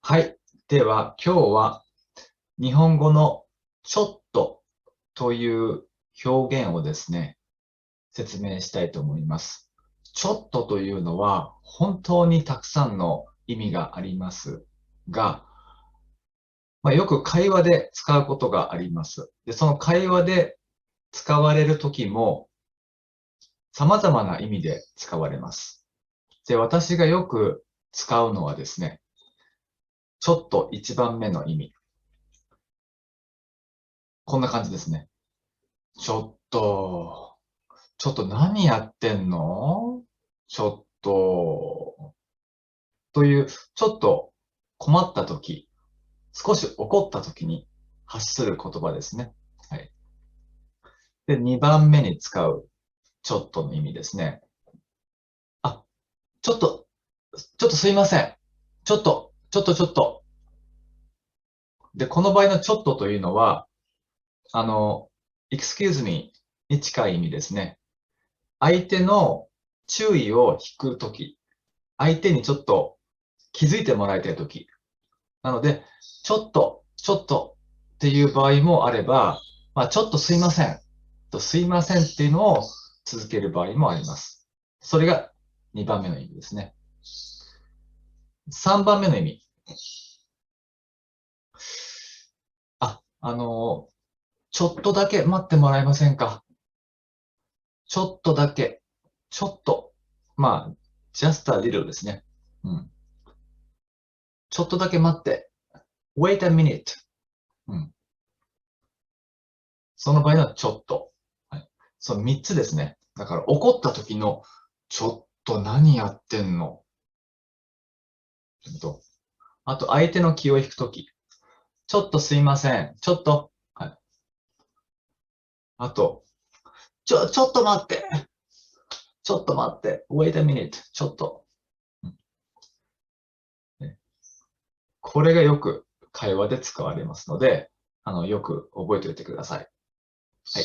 はい。では、今日は日本語のちょっとという表現をですね、説明したいと思います。ちょっとというのは本当にたくさんの意味がありますが、よく会話で使うことがあります。で、その会話で使われるときも様々な意味で使われます。で、私がよく使うのはですね、ちょっと一番目の意味。こんな感じですね。ちょっと何やってんのちょっと、という、ちょっと困ったとき、少し怒ったときに発する言葉ですね。はい。で、2番目に使うちょっとの意味ですね。あ、ちょっと、ちょっとすいません。ちょっと。で、この場合のちょっとというのは、excuse me に近い意味ですね。相手の注意を引くとき、相手にちょっと気づいてもらいたいとき。なので、ちょっとっていう場合もあれば、ちょっとすいません。すいませんっていうのを続ける場合もあります。それが2番目の意味ですね。3番目の意味。あ、ちょっとだけ待ってもらえませんか。ちょっとだけ。ちょっと。just a little ですね。うん。ちょっとだけ待って。wait a minute。うん。その場合はちょっと。はい。その3つですね。だから怒った時のちょっと何やってんのと、あと相手の気を引くとき、ちょっとすいません。ちょっと、はい。あと、ちょっと待って。ちょっと待って。wait a minute. ちょっと。ね、これがよく会話で使われますので、よく覚えておいてください。はい。